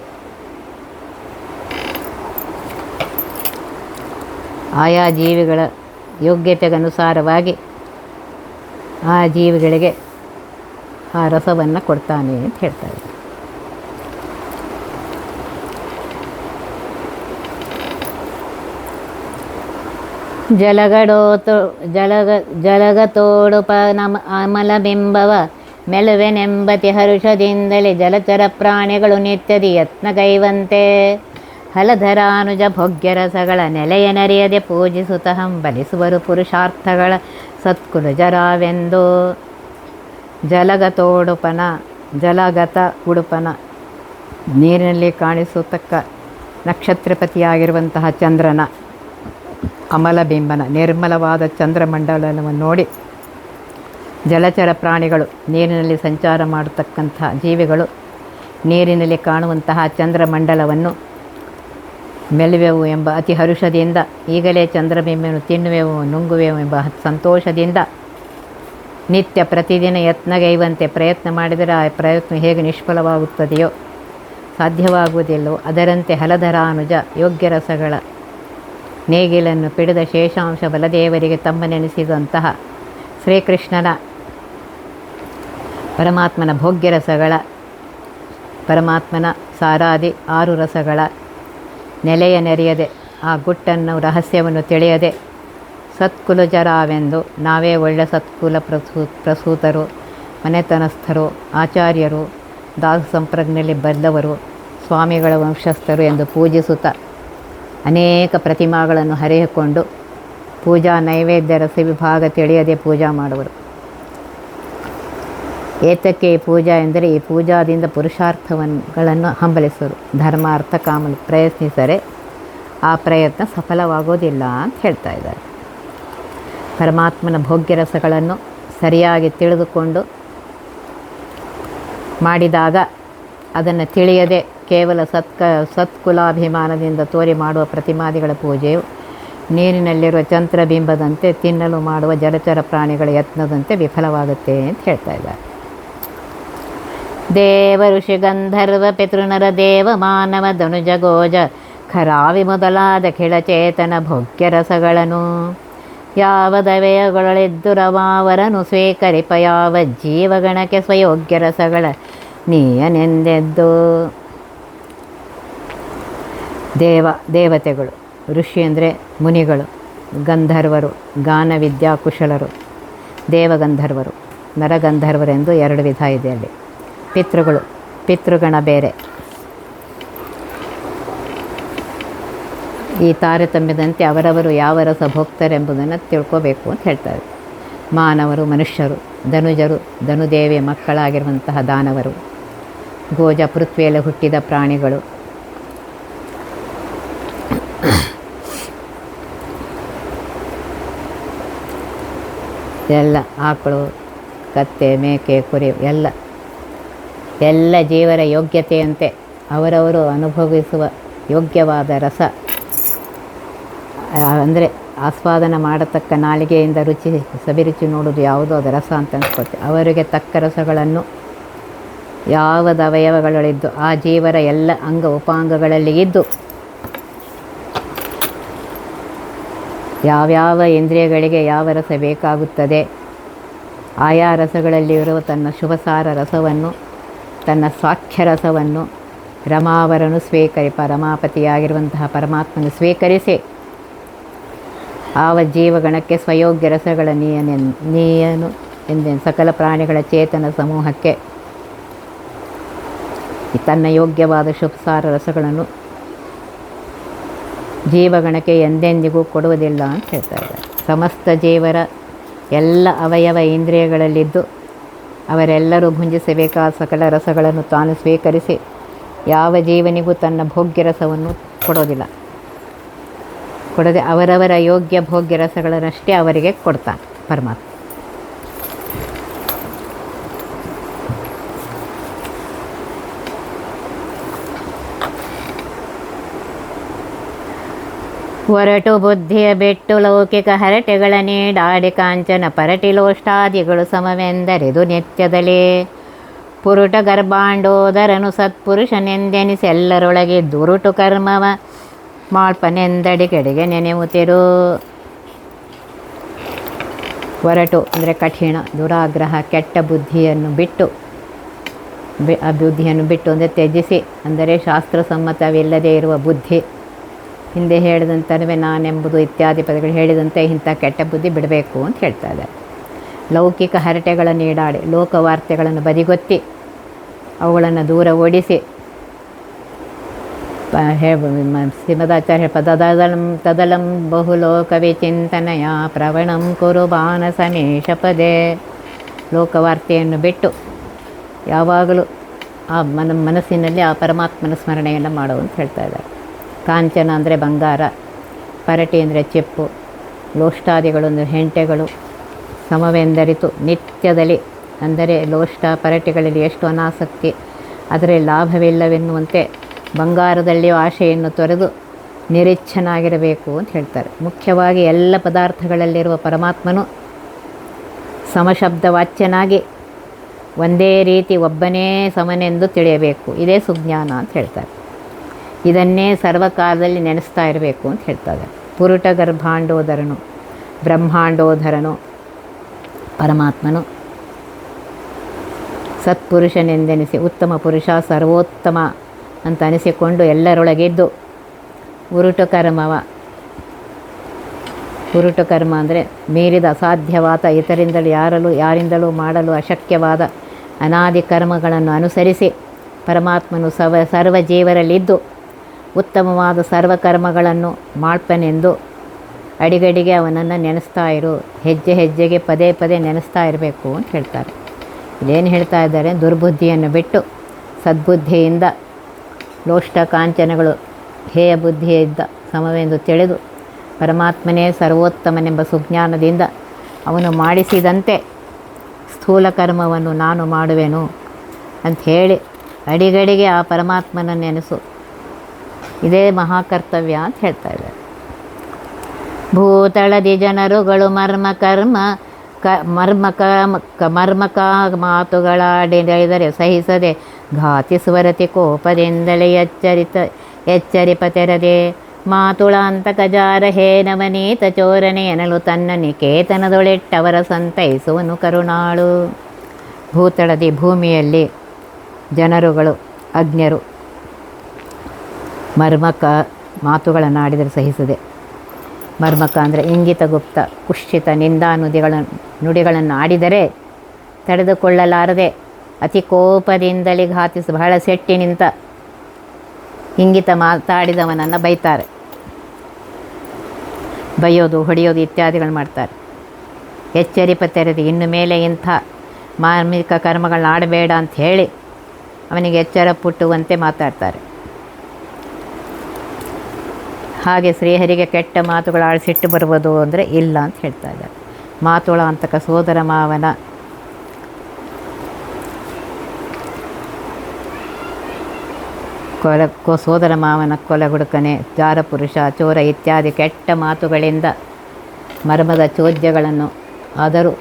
ಆಯಾ ಜೀವಿಗಳ ಯೋಗ್ಯತೆಗನುಸಾರವಾಗಿ ಆ ಜೀವಿಗಳಿಗೆ ಆ ರಸವನ್ನು ಕೊಡ್ತಾನೆ ಅಂತ ಹೇಳ್ತಾರೆ. ಜಲಗತೋಡುಪ ಅಮಲಬಿಂಬವ ಮೆಲುವೆನೆಂಬತಿ ಹರುಷದಿಂದಲೇ ಜಲಚರ ಪ್ರಾಣಿಗಳು ನಿತ್ಯದಿ ಯತ್ನಗೈವಂತೆ ಹಲಧರಾನುಜ ಭೋಗ್ಯರಸಗಳ ನೆಲೆಯನರಿಯದೆ ಪೂಜಿಸುತ್ತ ಹಂಬಲಿಸುವರು ಪುರುಷಾರ್ಥಗಳ ಸತ್ಕುಲಜರಾವೆಂದು. ಜಲಗತೋಡುಪನ ಜಲಗತ ಉಡುಪನ ನೀರಿನಲ್ಲಿ ಕಾಣಿಸತಕ್ಕ ನಕ್ಷತ್ರಪತಿಯಾಗಿರುವಂತಹ ಚಂದ್ರನ ಅಮಲಬಿಂಬನ ನಿರ್ಮಲವಾದ ಚಂದ್ರಮಂಡಲವನ್ನು ನೋಡಿ ಜಲಚರ ಪ್ರಾಣಿಗಳು ನೀರಿನಲ್ಲಿ ಸಂಚಾರ ಮಾಡತಕ್ಕಂಥ ಜೀವಿಗಳು ನೀರಿನಲ್ಲಿ ಕಾಣುವಂತಹ ಚಂದ್ರಮಂಡಲವನ್ನು ಮೆಲುವೆವು ಎಂಬ ಅತಿ ಹರುಷದಿಂದ, ಈಗಲೇ ಚಂದ್ರಬಿಂಬವನ್ನು ತಿನ್ನುವೆವು ನುಂಗುವೆವು ಎಂಬ ಸಂತೋಷದಿಂದ ನಿತ್ಯ ಪ್ರತಿದಿನ ಯತ್ನಗೈವಂತೆ ಪ್ರಯತ್ನ ಮಾಡಿದರೆ ಆ ಪ್ರಯತ್ನ ಹೇಗೆ ನಿಷ್ಫಲವಾಗುತ್ತದೆಯೋ, ಸಾಧ್ಯವಾಗುವುದಿಲ್ಲವೋ ಅದರಂತೆ ಹಲಧರಾನುಜ ಯೋಗ್ಯರಸಗಳ ನೇಗಿಲನ್ನು ಪಿಡಿದ ಶೇಷಾಂಶ ಬಲದೇವರಿಗೆ ತಮ್ಮನೆನಿಸಿದಂತಹ ಶ್ರೀಕೃಷ್ಣನ ಪರಮಾತ್ಮನ ಭೋಗ್ಯರಸಗಳ ಪರಮಾತ್ಮನ ಸಾರಾದಿ 6 ರಸಗಳ ನೆಲೆಯ ನೆರೆಯದೆ ಆ ಗುಟ್ಟನ್ನು ರಹಸ್ಯವನ್ನು ತಿಳಿಯದೆ ಸತ್ಕುಲಜರಾವೆಂದು ನಾವೇ ಒಳ್ಳೆ ಸತ್ಕುಲ ಪ್ರಸೂತರು, ಮನೆತನಸ್ಥರು, ಆಚಾರ್ಯರು, ದಾಸ ಸಂಪ್ರಜ್ಞೆಯಲ್ಲಿ ಬಲ್ಲವರು, ಸ್ವಾಮಿಗಳ ವಂಶಸ್ಥರು ಎಂದು ಪೂಜಿಸುತ್ತಾ ಅನೇಕ ಪ್ರತಿಮಾಗಳನ್ನು ಹರಿಸಿಕೊಂಡು ಪೂಜಾ ನೈವೇದ್ಯ ರಸ ವಿಭಾಗ ತಿಳಿಯದೆ ಪೂಜಾ ಮಾಡುವರು. ಏತಕ್ಕೆ ಈ ಪೂಜಾ ಎಂದರೆ ಈ ಪೂಜಾದಿಂದ ಪುರುಷಾರ್ಥಗಳನ್ನು ಹಂಬಲಿಸುವರು. ಧರ್ಮ ಅರ್ಥ ಕಾಮ ಪ್ರಯತ್ನಿಸರೆ ಆ ಪ್ರಯತ್ನ ಸಫಲವಾಗೋದಿಲ್ಲ ಅಂತ ಹೇಳ್ತಾ ಇದ್ದಾರೆ. ಪರಮಾತ್ಮನ ಭೋಗ್ಯರಸಗಳನ್ನು ಸರಿಯಾಗಿ ತಿಳಿದುಕೊಂಡು ಮಾಡಿದಾಗ ಅದನ್ನು ತಿಳಿಯದೆ ಕೇವಲ ಸತ್ಕುಲಾಭಿಮಾನದಿಂದ ತೋರಿ ಮಾಡುವ ಪ್ರತಿಮಾದಿಗಳ ಪೂಜೆಯು ನೀರಿನಲ್ಲಿರುವ ಚಂದ್ರಬಿಂಬದಂತೆ ತಿನ್ನಲು ಮಾಡುವ ಜಲಚರ ಪ್ರಾಣಿಗಳ ಯತ್ನದಂತೆ ವಿಫಲವಾಗುತ್ತೆ ಅಂತ ಹೇಳ್ತಾ ಇದ್ದಾರೆ. ದೇವ ಋಷಿ ಗಂಧರ್ವ ಪಿತೃನರ ದೇವ ಮಾನವ ಧನುಜ ಗೋಜ ಖರಾವಿ ಮೊದಲಾದ ಖಿಳಚೇತನ ಭೋಗ್ಯರಸಗಳನ್ನು ಯಾವದವಯಗೊಳೆದ್ದು ರಮಾವರನು ಸ್ವೀಕರಿಪ ಯಾವ ಜೀವಗಣಕ್ಕೆ ಸ್ವಯೋಗ್ಯ ರಸಗಳ ನೀಯನೆಂದೆದ್ದು. ದೇವತೆಗಳು, ಋಷಿ ಅಂದರೆ ಮುನಿಗಳು, ಗಂಧರ್ವರು, ಗಾನ ವಿದ್ಯಾಕುಶಲರು, ದೇವಗಂಧರ್ವರು, ನರಗಂಧರ್ವರೆಂದು 2 ವಿಧ ಇದೆ ಅಲ್ಲಿ. ಪಿತೃಗಳು, ಪಿತೃಗಣ ಬೇರೆ. ಈ ತಾರತಮ್ಯದಂತೆ ಅವರವರು ಯಾವ ರಸ ಭೋಕ್ತರೆಂಬುದನ್ನು ತಿಳ್ಕೋಬೇಕು ಅಂತ ಹೇಳ್ತಾರೆ. ಮಾನವರು, ಮನುಷ್ಯರು, ಧನುಜರು, ಧನುದೇವಿಯ ಮಕ್ಕಳಾಗಿರುವಂತಹ ದಾನವರು, ಗೋಜ ಪೃಥ್ವಿಯಲ್ಲಿ ಹುಟ್ಟಿದ ಪ್ರಾಣಿಗಳು, ಎಲ್ಲ ಆಕಳು, ಕತ್ತೆ, ಮೇಕೆ, ಕುರಿ ಎಲ್ಲ ಜೀವರ ಯೋಗ್ಯತೆಯಂತೆ ಅವರವರು ಅನುಭವಿಸುವ ಯೋಗ್ಯವಾದ ರಸ, ಅಂದರೆ ಆಸ್ವಾದನ ಮಾಡತಕ್ಕ ನಾಲಿಗೆಯಿಂದ ಸವಿರುಚಿ ನೋಡೋದು ಯಾವುದೋ ಅದು ರಸ ಅಂತ ಅನ್ಸ್ಕೊಳ್ತೀವಿ. ಅವರಿಗೆ ತಕ್ಕ ರಸಗಳನ್ನು ಯಾವದ ಅವಯವಗಳಿದ್ದು ಆ ಜೀವರ ಎಲ್ಲ ಅಂಗ ಉಪಾಂಗಗಳಲ್ಲಿ ಇದ್ದು ಯಾವ್ಯಾವ ಇಂದ್ರಿಯಗಳಿಗೆ ಯಾವ ರಸ ಬೇಕಾಗುತ್ತದೆ ಆಯಾ ರಸಗಳಲ್ಲಿ ಇರುವ ತನ್ನ ಶುಭಸಾರ ರಸವನ್ನು, ತನ್ನ ಸಾಖ್ಯ ರಸವನ್ನು ರಮಾವರನು ರಮಾಪತಿಯಾಗಿರುವಂತಹ ಪರಮಾತ್ಮನು ಸ್ವೀಕರಿಸಿ ಆವ ಜೀವಗಣಕ್ಕೆ ಸ್ವಯೋಗ್ಯ ರಸಗಳ ನೀಯನು ಎಂದೇನು ಸಕಲ ಪ್ರಾಣಿಗಳ ಚೇತನ ಸಮೂಹಕ್ಕೆ ತನ್ನ ಯೋಗ್ಯವಾದ ಶುಭಸಾರ ರಸಗಳನ್ನು ಜೀವಗಣಕ್ಕೆ ಎಂದೆಂದಿಗೂ ಕೊಡುವುದಿಲ್ಲ ಅಂತ ಹೇಳ್ತಾ ಇದ್ದಾರೆ. ಸಮಸ್ತ ಜೀವರ ಎಲ್ಲ ಅವಯವ ಇಂದ್ರಿಯಗಳಲ್ಲಿದ್ದು ಅವರೆಲ್ಲರೂ ಭುಂಜಿಸಬೇಕಾದ ಸಕಲ ರಸಗಳನ್ನು ತಾನು ಸ್ವೀಕರಿಸಿ ಯಾವ ಜೀವನಿಗೂ ತನ್ನ ಭೋಗ್ಯ ರಸವನ್ನು ಕೊಡದೆ ಅವರವರ ಯೋಗ್ಯ ಭೋಗ್ಯ ರಸಗಳನ್ನಷ್ಟೇ ಅವರಿಗೆ ಕೊಡ್ತಾನೆ ಪರಮಾತ್ಮ. ಹೊರಟು ಬುದ್ಧಿಯ ಬಿಟ್ಟು ಲೌಕಿಕ ಹರಟೆಗಳ ನೀಡಾಡಿ ಕಾಂಚನ ಪರಟಿಲೋಷ್ಟಾದಿಗಳು ಸಮವೆಂದರಿದು ನಿತ್ಯದಲೇ ಪುರುಟ ಗರ್ಭಾಂಡೋದರನು ಸತ್ಪುರುಷನೆಂದೆನಿಸೆಲ್ಲರೊಳಗೆ ದುರುಟು ಕರ್ಮವ ಮಾಳ್ಪನೆಂದಡಿ ಕಡೆಗೆ ನೆನೆಯುತ್ತಿರು. ಹೊರಟು ಅಂದರೆ ಕಠಿಣ, ದುರಾಗ್ರಹ, ಕೆಟ್ಟ ಬುದ್ಧಿಯನ್ನು ಬಿಟ್ಟು ಆ ಬುದ್ಧಿಯನ್ನು ಬಿಟ್ಟು ಅಂದರೆ ತ್ಯಜಿಸಿ, ಅಂದರೆ ಶಾಸ್ತ್ರಸಮ್ಮತವಿಲ್ಲದೆ ಇರುವ ಬುದ್ಧಿ, ಹಿಂದೆ ಹೇಳಿದಂತನವೇ ನಾನೆಂಬುದು ಇತ್ಯಾದಿ ಪದಗಳು ಹೇಳಿದಂತೆ ಇಂಥ ಕೆಟ್ಟ ಬುದ್ಧಿ ಬಿಡಬೇಕು ಅಂತ ಹೇಳ್ತಾ ಇದ್ದಾರೆ. ಲೌಕಿಕ ಹರಟೆಗಳ ನೀಡಾಡಿ, ಲೋಕವಾರ್ತೆಗಳನ್ನು ಬದಿಗೊತ್ತಿ ಅವುಗಳನ್ನು ದೂರ ಓಡಿಸಿ ಶ್ರೀಮದಾಚಾರ್ಯ ತದಲಂ ಬಹುಲೋಕವಿಚಿಂತನೆಯ ಪ್ರವಣಂ ಕುರು ಬಾನಸಮೇಶ ಪದೇ. ಲೋಕವಾರ್ತೆಯನ್ನು ಬಿಟ್ಟು ಯಾವಾಗಲೂ ಆ ಮನಸ್ಸಿನಲ್ಲಿ ಆ ಪರಮಾತ್ಮನ ಸ್ಮರಣೆಯನ್ನು ಮಾಡು ಅಂತ ಹೇಳ್ತಾ ಇದ್ದಾರೆ. ಕಾಂಚನ ಅಂದರೆ ಬಂಗಾರ, ಪರಟಿ ಅಂದರೆ ಚೆಪ್ಪು, ಲೋಷ್ಟಾದಿಗಳು ಅಂದರೆ ಹೆಂಟೆಗಳು ಸಮವೆಂದರಿತು ನಿತ್ಯದಲ್ಲಿ, ಅಂದರೆ ಲೋಷ್ಟ ಪರಟಿಗಳಲ್ಲಿ ಎಷ್ಟು ಅನಾಸಕ್ತಿ, ಅದರಲ್ಲಿ ಲಾಭವಿಲ್ಲವೆನ್ನುವಂತೆ ಬಂಗಾರದಲ್ಲಿಯೂ ಆಶೆಯನ್ನು ತೊರೆದು ನಿರಿಚ್ಛನಾಗಿರಬೇಕು ಅಂತ ಹೇಳ್ತಾರೆ. ಮುಖ್ಯವಾಗಿ ಎಲ್ಲ ಪದಾರ್ಥಗಳಲ್ಲಿರುವ ಪರಮಾತ್ಮನು ಸಮಶಬ್ದ ವಾಚ್ಯನಾಗಿ ಒಂದೇ ರೀತಿ ಒಬ್ಬನೇ ಸಮನೆಂದು ತಿಳಿಯಬೇಕು. ಇದೇ ಸುಜ್ಞಾನ ಅಂತ ಹೇಳ್ತಾರೆ. ಇದನ್ನೇ ಸರ್ವಕಾಲದಲ್ಲಿ ನೆನೆಸ್ತಾ ಇರಬೇಕು ಅಂತ ಹೇಳ್ತಾರೆ. ಪುರುಟ ಗರ್ಭಾಂಡೋದರನು, ಬ್ರಹ್ಮಾಂಡೋಧರನು ಪರಮಾತ್ಮನು ಸತ್ಪುರುಷನೆಂದೆನಿಸಿ ಉತ್ತಮ ಪುರುಷ, ಸರ್ವೋತ್ತಮ ಅಂತ ಅನಿಸಿಕೊಂಡು ಎಲ್ಲರೊಳಗಿದ್ದು ಉರುಟು ಕರ್ಮ ಅಂದರೆ ಮೀರಿದ ಅಸಾಧ್ಯವಾದ ಇತರಿಂದಲೂ ಯಾರಿಂದಲೂ ಮಾಡಲು ಅಶಕ್ಯವಾದ ಅನಾದಿ ಕರ್ಮಗಳನ್ನು ಅನುಸರಿಸಿ ಪರಮಾತ್ಮನು ಸರ್ವ ಜೀವರಲ್ಲಿದ್ದು ಉತ್ತಮವಾದ ಸರ್ವಕರ್ಮಗಳನ್ನು ಮಾಡ್ಪನೆಂದು ಅಡಿಗಡಿಗೆ ಅವನನ್ನು ನೆನೆಸ್ತಾ ಇರು, ಹೆಜ್ಜೆ ಹೆಜ್ಜೆಗೆ ಪದೇ ಪದೇ ನೆನೆಸ್ತಾ ಇರಬೇಕು ಅಂತ ಹೇಳ್ತಾರೆ. ಇದೇನು ಹೇಳ್ತಾ ಇದ್ದಾರೆ, ದುರ್ಬುದ್ಧಿಯನ್ನು ಬಿಟ್ಟು ಸದ್ಬುದ್ಧಿಯಿಂದ ಲೋಷ್ಟ ಕಾಂಚನಗಳು ಹೇಯ ಬುದ್ಧಿಯಿಂದ ಸಮವೆಂದು ತಿಳಿದು ಪರಮಾತ್ಮನೇ ಸರ್ವೋತ್ತಮನೆಂಬ ಸುಜ್ಞಾನದಿಂದ ಅವನು ಮಾಡಿಸಿದಂತೆ ಸ್ಥೂಲ ಕರ್ಮವನ್ನು ನಾನು ಮಾಡುವೆನು ಅಂಥೇಳಿ ಅಡಿಗಡಿಗೆ ಆ ಪರಮಾತ್ಮನ ನೆನೆಸು. ಇದೇ ಮಹಾಕರ್ತವ್ಯ ಅಂತ ಹೇಳ್ತಾ ಇದ್ದಾರೆ. ಭೂತಳದಿ ಜನರುಗಳು ಮರ್ಮಕ ಮಾತುಗಳಾಡಿದರೆ ಸಹಿಸದೆ ಘಾತಿ ಸ್ವರತಿ ಕೋಪದಿಂದಲೇ ಎಚ್ಚರಿಪ ತೆರದೆ ಮಾತುಳಾಂತಕಜಾರ ಹೇ ನವನೀತ ಚೋರನೆ ಎನಲು ತನ್ನ ನಿಕೇತನದೊಳೆಟ್ಟವರ ಸಂತೈಸುವನು ಕರುಣಾಳು. ಭೂತಳದಿ ಭೂಮಿಯಲ್ಲಿ ಜನರುಗಳು ಅಜ್ಞರು ಮರ್ಮಕ ಮಾತುಗಳನ್ನಾಡಿದರೆ ಸಹಿಸದೆ. ಮರ್ಮಕ ಅಂದರೆ ಇಂಗಿತ ಗುಪ್ತ ಕುಶ್ಚಿತ ನುಡಿಗಳನ್ನು ಆಡಿದರೆ ತಡೆದುಕೊಳ್ಳಲಾರದೆ ಅತಿ ಕೋಪದಿಂದಲೇ ಘಾತಿಸಿ ಬಹಳ ಸೆಟ್ಟಿ ನಿಂತ ಇಂಗಿತ ಮಾತಾಡಿದವನನ್ನು ಬೈತಾರೆ. ಬೈಯೋದು ಹೊಡೆಯೋದು ಇತ್ಯಾದಿಗಳು ಮಾಡ್ತಾರೆ. ಎಚ್ಚರಿಪ ತೆರೆದು ಇನ್ನು ಮೇಲೆ ಇಂಥ ಮಾರ್ಮಿಕ ಕರ್ಮಗಳನ್ನ ಆಡಬೇಡ ಅಂತ ಹೇಳಿ ಅವನಿಗೆ ಎಚ್ಚರ ಪುಟ್ಟುವಂತೆ ಮಾತಾಡ್ತಾರೆ. ಹಾಗೆ ಶ್ರೀಹರಿಗೆ ಕೆಟ್ಟ ಮಾತುಗಳು ಆಡಿಸಿಟ್ಟು ಬರುವುದು ಅಂದರೆ ಇಲ್ಲ ಅಂತ ಹೇಳ್ತಾ ಇದ್ದಾರೆ. ಮಾತುಳ ಅಂತಕ ಸೋದರ ಮಾವನ ಸೋದರ ಮಾವನ ಕೊಲೆಗುಡುಕನೆ, ಜಾರ ಪುರುಷ, ಚೋರ ಇತ್ಯಾದಿ ಕೆಟ್ಟ ಮಾತುಗಳಿಂದ ಮರ್ಮದ ಚೋದ್ಯಗಳನ್ನು ಆದರೂ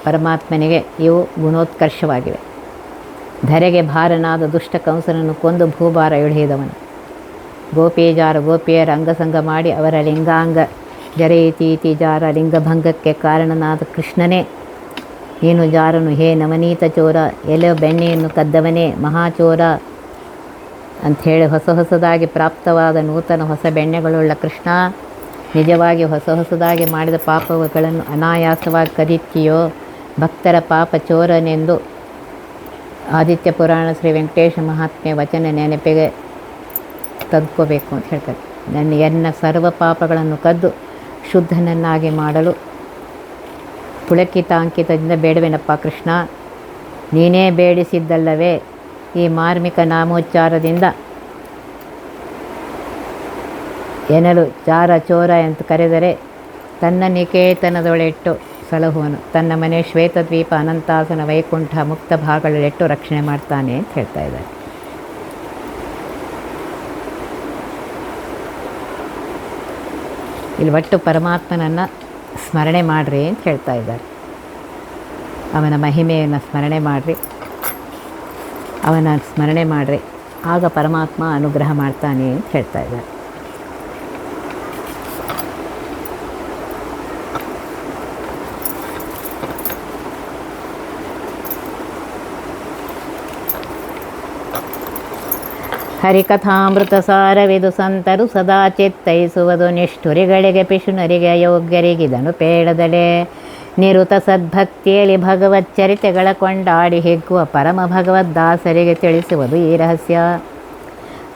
ಪರಮಾತ್ಮನಿಗೆ ಇವು ಗುಣೋತ್ಕರ್ಷವಾಗಿವೆ. ಧರೆಗೆ ಭಾರನಾದ ದುಷ್ಟ ಕಂಸನನ್ನು ಕೊಂದು ಭೂಭಾರ ಇಳಿದವನು. ಗೋಪಿಜಾರ ಗೋಪಿಯರ ಅಂಗಸಂಗ ಮಾಡಿ ಅವರ ಲಿಂಗಾಂಗ ಜರೆಯಿತೀತಿ ಜಾರ ಲಿಂಗಭಂಗಕ್ಕೆ ಕಾರಣನಾದ ಕೃಷ್ಣನೇ ನೀನು ಜಾರನು ಹೇ ನವನೀತ ಚೋರ, ಎಲೆ ಬೆಣ್ಣೆಯನ್ನು ಕದ್ದವನೇ ಮಹಾಚೋರ ಅಂಥೇಳಿ ಹೊಸದಾಗಿ ಪ್ರಾಪ್ತವಾದ ನೂತನ ಹೊಸ ಬೆಣ್ಣೆಗಳುಳ್ಳ ಕೃಷ್ಣ, ನಿಜವಾಗಿ ಹೊಸದಾಗಿ ಮಾಡಿದ ಪಾಪಗಳನ್ನು ಅನಾಯಾಸವಾಗಿ ಕದಿತ್ತೀಯೋ. ಭಕ್ತರ ಪಾಪ ಚೋರನೆಂದು ಆದಿತ್ಯ ಪುರಾಣ ಶ್ರೀ ವೆಂಕಟೇಶ ಮಹಾತ್ಮೆ ವಚನ ನೆನಪಿಗೆ ತಂದ್ಕೋಬೇಕು ಅಂತ ಹೇಳ್ತಾರೆ. ಎನ್ನ ಸರ್ವ ಪಾಪಗಳನ್ನು ಕದ್ದು ಶುದ್ಧನನ್ನಾಗಿ ಮಾಡಲು ಪುಳಕಿತಾಂಕಿತದಿಂದ ಬೇಡವೇನಪ್ಪ ಕೃಷ್ಣ. ನೀನೇ ಬೇಡಿಸಿದ್ದಲ್ಲವೇ ಈ ಮಾರ್ಮಿಕ ನಾಮೋಚ್ಚಾರದಿಂದ ಎನಲು ಚಾರ ಚೋರ ಅಂತ ಕರೆದರೆ ತನ್ನ ನಿಕೇತನದೊಳೆಟ್ಟು ಸಲಹುವನು. ತನ್ನ ಮನೆ ಶ್ವೇತದ್ವೀಪ ಅನಂತಾಸನ ವೈಕುಂಠ ಮುಕ್ತ ಭಾಗಗಳಲ್ಲಿಟ್ಟು ರಕ್ಷಣೆ ಮಾಡ್ತಾನೆ ಅಂತ ಹೇಳ್ತಾ ಇದ್ದಾರೆ. ಇಲ್ಲಿ ಒಟ್ಟು ಪರಮಾತ್ಮನನ್ನು ಸ್ಮರಣೆ ಮಾಡಿರಿ ಅಂತ ಹೇಳ್ತಾ ಇದ್ದಾರೆ. ಅವನ ಮಹಿಮೆಯನ್ನು ಸ್ಮರಣೆ ಮಾಡಿರಿ, ಅವನ ಸ್ಮರಣೆ ಮಾಡಿರಿ, ಆಗ ಪರಮಾತ್ಮ ಅನುಗ್ರಹ ಮಾಡ್ತಾನೆ ಅಂತ ಹೇಳ್ತಾ ಇದ್ದಾರೆ. ಹರಿಕಥಾಮೃತ ಸಾರವಿದು ಸಂತರು ಸದಾ ಚಿತ್ತೈಸುವುದು. ನಿಷ್ಠುರಿಗಳಿಗೆ ಪಿಶುನರಿಗೆ ಅಯೋಗ್ಯರಿಗಿದನು ಪೇಳದಲೆ. ನಿರುತ ಸದ್ಭಕ್ತಿಯಲ್ಲಿ ಭಗವಚ್ಚರಿತೆಗಳ ಕೊಂಡಾಡಿ ಹಿಗ್ಗುವ ಪರಮ ಭಗವದ್ದಾಸರಿಗೆ ತಿಳಿಸುವುದು ಈ ರಹಸ್ಯ.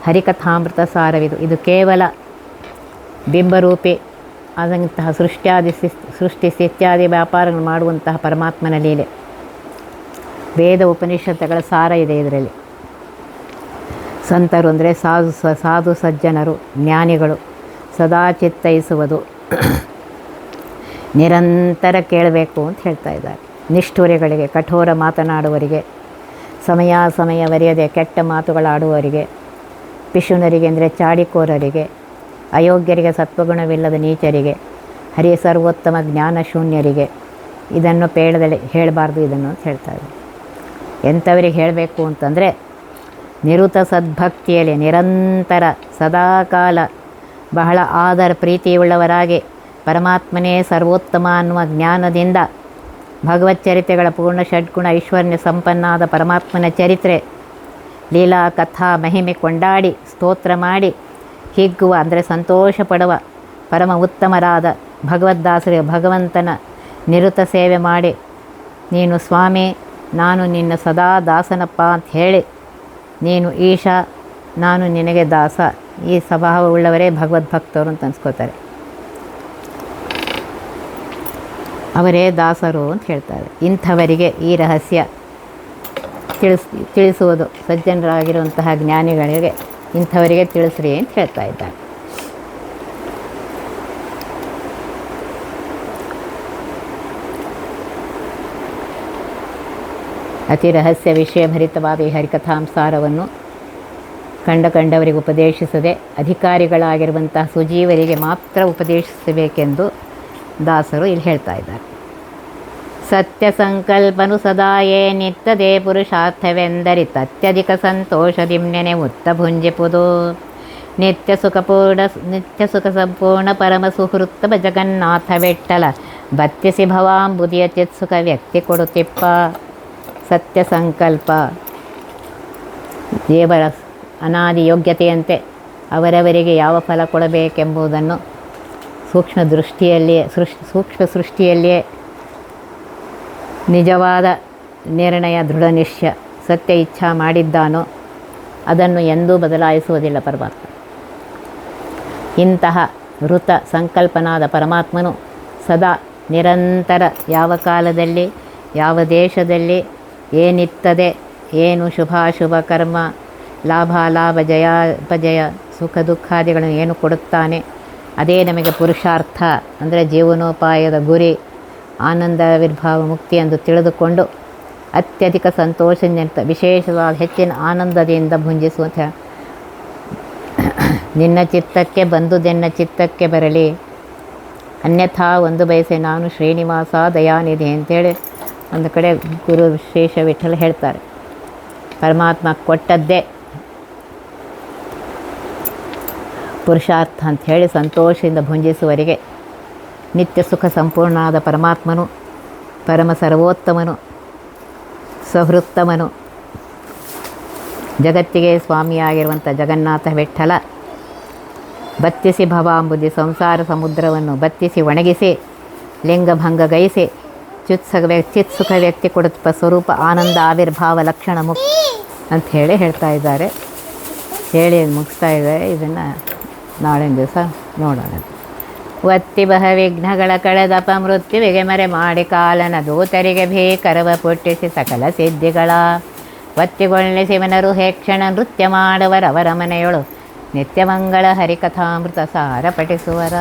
ಹರಿಕಥಾಮೃತ ಸಾರವಿದು, ಇದು ಕೇವಲ ಬಿಂಬರೂಪಿ ಆದಂತಹ ಸೃಷ್ಟಿ ಸ್ಥಿತ್ಯಾದಿ ವ್ಯಾಪಾರಗಳು ಮಾಡುವಂತಹ ಪರಮಾತ್ಮನ ಲೀಲೆ. ವೇದ ಉಪನಿಷತ್ತುಗಳ ಸಾರ ಇದೆ ಇದರಲ್ಲಿ. ಸಂತರು ಅಂದರೆ ಸಾಧು ಸಜ್ಜನರು, ಜ್ಞಾನಿಗಳು. ಸದಾ ಚಿತ್ತೈಸುವುದು, ನಿರಂತರ ಕೇಳಬೇಕು ಅಂತ ಹೇಳ್ತಾ ಇದ್ದಾರೆ. ನಿಷ್ಠುರಿಗಳಿಗೆ, ಕಠೋರ ಮಾತನಾಡುವವರಿಗೆ, ಸಮಯವರಿಯದೆ ಕೆಟ್ಟ ಮಾತುಗಳಾಡುವವರಿಗೆ, ಪಿಶುನರಿಗೆ ಅಂದರೆ ಚಾಡಿಕೋರರಿಗೆ, ಅಯೋಗ್ಯರಿಗೆ, ಸತ್ವಗುಣವಿಲ್ಲದ ನೀಚರಿಗೆ, ಹರಿಯ ಸರ್ವೋತ್ತಮ ಜ್ಞಾನಶೂನ್ಯರಿಗೆ ಇದನ್ನು ಪೇಳದಲ್ಲಿ ಹೇಳಬಾರ್ದು ಇದನ್ನು ಅಂತ ಹೇಳ್ತಾ ಇದ್ದಾರೆ. ಎಂಥವರಿಗೆ ಹೇಳಬೇಕು ಅಂತಂದರೆ ನಿರುತ ಸದ್ಭಕ್ತಿಯಲ್ಲಿ ನಿರಂತರ ಸದಾಕಾಲ ಬಹಳ ಆದರ ಪ್ರೀತಿಯುಳ್ಳವರಾಗಿ ಪರಮಾತ್ಮನೇ ಸರ್ವೋತ್ತಮ ಅನ್ನುವ ಜ್ಞಾನದಿಂದ ಭಗವಚ್ಚರಿತೆಗಳ ಪೂರ್ಣ ಷಡ್ಗುಣ ಐಶ್ವರ್ಯ ಸಂಪನ್ನಾದ ಪರಮಾತ್ಮನ ಚರಿತ್ರೆ ಲೀಲಾ ಕಥಾ ಮಹಿಮೆ ಕೊಂಡಾಡಿ ಸ್ತೋತ್ರ ಮಾಡಿ ಹಿಗ್ಗುವ ಅಂದರೆ ಸಂತೋಷ ಪಡುವ ಪರಮ ಉತ್ತಮರಾದ ಭಗವದ್ದಾಸರಿಗೆ ಭಗವಂತನ ನಿರುತ ಸೇವೆ ಮಾಡಿ ನೀನು ಸ್ವಾಮಿ ನಾನು ನಿನ್ನ ಸದಾ ದಾಸನಪ್ಪ ಅಂತ ಹೇಳಿ ನೀನು ಈಶಾ ನಾನು ನಿನಗೆ ದಾಸ, ಈ ಸ್ವಭಾವವುಳ್ಳವರೇ ಭಗವದ್ಭಕ್ತರು ಅಂತ ಅನ್ಸ್ಕೋತಾರೆ. ಅವರೇ ದಾಸರು ಅಂತ ಹೇಳ್ತಾರೆ. ಇಂಥವರಿಗೆ ಈ ರಹಸ್ಯ ತಿಳಿಸುವುದು ಸಜ್ಜನರಾಗಿರುವಂತಹ ಜ್ಞಾನಿಗಳಿಗೆ ಇಂಥವರಿಗೆ ತಿಳಿಸ್ರಿ ಅಂತ ಹೇಳ್ತಾ ಇದ್ದಾರೆ. ಅತಿ ರಹಸ್ಯ ವಿಷಯಭರಿತವಾದ ಈ ಹರಿಕಥಾಂಸಾರವನ್ನು ಕಂಡವರಿಗೆ ಉಪದೇಶಿಸದೆ ಅಧಿಕಾರಿಗಳಾಗಿರುವಂತಹ ಸುಜೀವರಿಗೆ ಮಾತ್ರ ಉಪದೇಶಿಸಬೇಕೆಂದು ದಾಸರು ಇಲ್ಲಿ ಹೇಳ್ತಾ ಇದ್ದಾರೆ. ಸತ್ಯ ಸಂಕಲ್ಪನು ಸದಾಯೇ ನಿತ್ತದೇ ಪುರುಷಾರ್ಥವೆಂದರಿ ತತ್ಯಧಿಕ ಸಂತೋಷದಿಮ್ನೆನೆ ಮುತ್ತ ಭುಂಜಿಪುದು. ನಿತ್ಯ ಸುಖ ಸಂಪೂರ್ಣ ಪರಮ ಸುಹೃತ್ತಮ ಜಗನ್ನಾಥ ಬೆಟ್ಟಲ ಬತ್ತಿಸಿ ಭವಾಂಬುದಿಯ ಚಿತ್ಸುಖ ವ್ಯಕ್ತಿ ಕೊಡುತ್ತಿಪ್ಪ. ಸತ್ಯ ಸಂಕಲ್ಪ ದೇವರ ಅನಾದಿ ಯೋಗ್ಯತೆಯಂತೆ ಅವರವರಿಗೆ ಯಾವ ಫಲ ಕೊಡಬೇಕೆಂಬುದನ್ನು ಸೂಕ್ಷ್ಮ ಸೃಷ್ಟಿಯಲ್ಲಿಯೇ ನಿಜವಾದ ನಿರ್ಣಯ ದೃಢ ನಿಶ್ಚಯ ಸತ್ಯ ಇಚ್ಛಾ ಮಾಡಿದ್ದಾನೋ ಅದನ್ನು ಎಂದೂ ಬದಲಾಯಿಸುವುದಿಲ್ಲ ಪರಮಾತ್ಮ. ಇಂತಹ ಋತ ಸಂಕಲ್ಪನಾದ ಪರಮಾತ್ಮನು ಸದಾ ನಿರಂತರ ಯಾವ ಕಾಲದಲ್ಲಿ ಯಾವ ದೇಶದಲ್ಲಿ ಏನಿತ್ತದೆ, ಏನು ಶುಭಾಶುಭ ಕರ್ಮ, ಲಾಭಾಲಾಭ ಜಯಾಪಜಯ ಸುಖ ದುಃಖಾದಿಗಳನ್ನು ಏನು ಕೊಡುತ್ತಾನೆ ಅದೇ ನಮಗೆ ಪುರುಷಾರ್ಥ ಅಂದರೆ ಜೀವನೋಪಾಯದ ಗುರಿ, ಆನಂದಾವಿರ್ಭಾವ ಮುಕ್ತಿ ಎಂದು ತಿಳಿದುಕೊಂಡು ಅತ್ಯಧಿಕ ಸಂತೋಷದಿಂದ ವಿಶೇಷವಾದ ಹೆಚ್ಚಿನ ಆನಂದದಿಂದ ಭುಂಜಿಸುವಂಥ ನಿನ್ನ ಚಿತ್ತಕ್ಕೆ ಬಂದುದೆನ್ನ ಚಿತ್ತಕ್ಕೆ ಬರಲಿ, ಅನ್ಯಥಾ ಒಂದು ಬಯಸೆ ನಾನು ಶ್ರೀನಿವಾಸ ದಯಾನಿಧಿ ಅಂತೇಳಿ ಒಂದು ಕಡೆ ಗುರು ವಿಶೇಷ ವಿಠಲ ಹೇಳ್ತಾರೆ. ಪರಮಾತ್ಮ ಕೊಟ್ಟದ್ದೇ ಪುರುಷಾರ್ಥ ಅಂಥೇಳಿ ಸಂತೋಷದಿಂದ ಭುಂಜಿಸುವವರಿಗೆ ನಿತ್ಯ ಸುಖ ಸಂಪೂರ್ಣವಾದ ಪರಮಾತ್ಮನು ಪರಮ ಸರ್ವೋತ್ತಮನು ಸಹೃತ್ತಮನು ಜಗತ್ತಿಗೆ ಸ್ವಾಮಿಯಾಗಿರುವಂಥ ಜಗನ್ನಾಥ ವಿಠಲ ಬತ್ತಿಸಿ ಭವಾಂಬುದಿ ಸಂಸಾರ ಸಮುದ್ರವನ್ನು ಬತ್ತಿಸಿ ಒಣಗಿಸಿ ಲಿಂಗಭಂಗಗೈಸಿ ಚಿತ್ಸುಖ ವ್ಯಕ್ತಿ ಕೊಡುತ್ತ ಸ್ವರೂಪ ಆನಂದ ಆವಿರ್ಭಾವ ಲಕ್ಷಣ ಮುಕ್ತಿ ಅಂತ ಹೇಳ್ತಾ ಇದ್ದಾರೆ. ಹೇಳಿ ಮುಗಿಸ್ತಾ ಇದ್ದಾರೆ. ಇದನ್ನು ನಾಳಿನ ದಿವಸ ನೋಡೋಣ. ಒತ್ತಿ ಬಹ ವಿಘ್ನಗಳ ಕಳೆದಪ ಮೃತ್ಯುವಿಗೆ ಮರೆ ಮಾಡಿ ಕಾಲನ ದೂತರಿಗೆ ಭೀಕರವ ಪುಟ್ಟಿಸಿ ಸಕಲ ಸಿದ್ಧಿಗಳ ಒತ್ತಿಗೊಳ್ಳಿಸಿವನರು ಹೇಕ್ಷಣ ನೃತ್ಯ ಮಾಡುವರವರ ಮನೆಯೊಳು ನಿತ್ಯಮಂಗಳ ಹರಿಕಥಾಮೃತ ಸಾರ ಪಠಿಸುವರ.